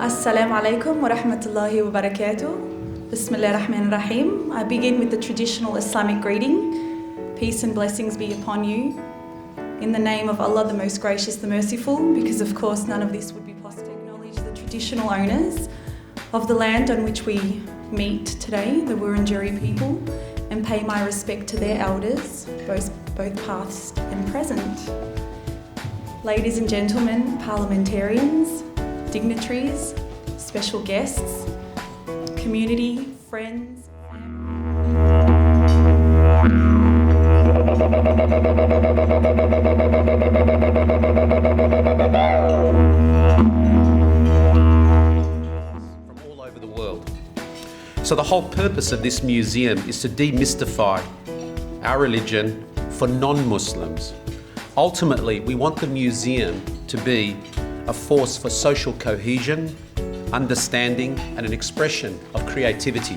Assalamu alaikum wa rahmatullahi wa barakatuh. Bismillah ar-Rahman ar-Rahim. I begin with the traditional Islamic greeting. Peace and blessings be upon you. In the name of Allah, the most gracious, the merciful, because of course none of this would be possible. Acknowledge the traditional owners of the land on which we meet today, the Wurundjeri people, and pay my respect to their elders, both past and present. Ladies and gentlemen, parliamentarians, dignitaries, special guests, community, friends. From all over the world. So the whole purpose of this museum is to demystify our religion for non-Muslims. Ultimately, we want the museum to be a force for social cohesion, understanding, and an expression of creativity.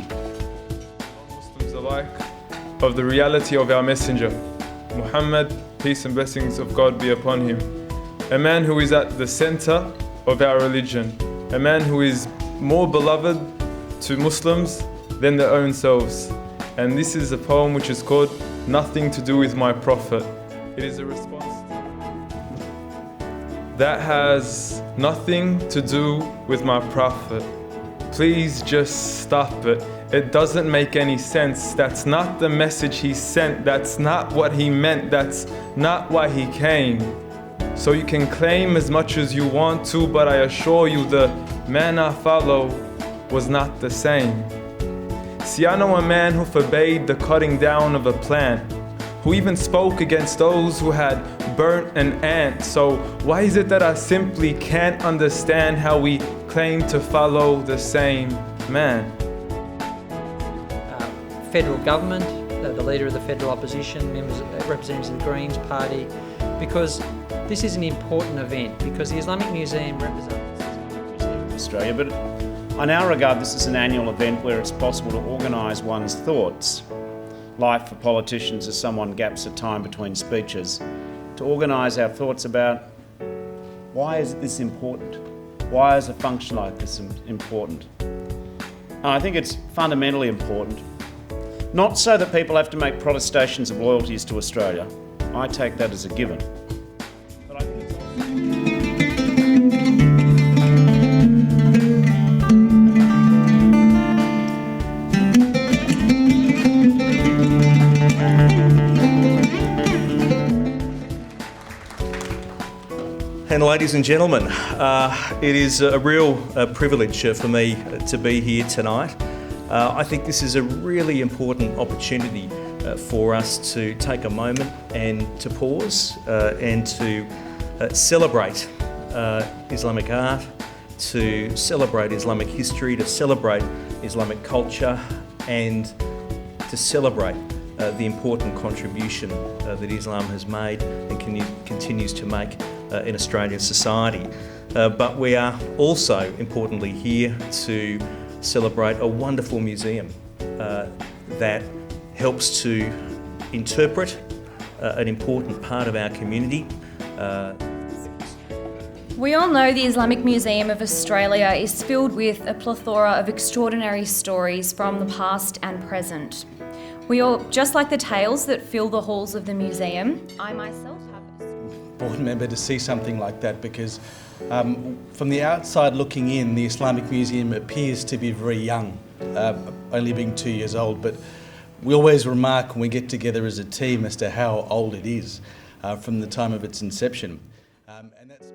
Muslims alike, of the reality of our messenger, Muhammad, peace and blessings of God be upon him. A man who is at the center of our religion, a man who is more beloved to Muslims than their own selves. And this is a poem which is called Nothing to Do with My Prophet. It is a response that has nothing to do with my prophet. Please just stop it. It doesn't make any sense. That's not the message he sent. That's not what he meant. That's not why he came. So you can claim as much as you want to, but I assure you the man I follow was not the same. See, I know a man who forbade the cutting down of a plant, who even spoke against those who had burnt an ant. So why is it that I simply can't understand how we claim to follow the same man? Federal government, the leader of the federal opposition, representatives of the Greens Party, because this is an important event, because the Islamic Museum represents Australia, but I now regard this as an annual event where it's possible to organise one's thoughts. Life for politicians is someone gaps the time between speeches, to organise our thoughts about why is this important? Why is a function like this important? And I think it's fundamentally important, not so that people have to make protestations of loyalties to Australia. I take that as a given. But I think it's And ladies and gentlemen, it is a real privilege for me to be here tonight. I think this is a really important opportunity for us to take a moment and to pause and to celebrate Islamic art, to celebrate Islamic history, to celebrate Islamic culture, and to celebrate the important contribution that Islam has made and continues to make in Australian society. But we are also importantly here to celebrate a wonderful museum that helps to interpret an important part of our community. We all know the Islamic Museum of Australia is filled with a plethora of extraordinary stories from the past and present. We all, just like the tales that fill the halls of the museum, I myself have a board member to see something like that, because from the outside looking in, the Islamic Museum appears to be very young, only being 2 years old, but we always remark when we get together as a team as to how old it is from the time of its inception. And that's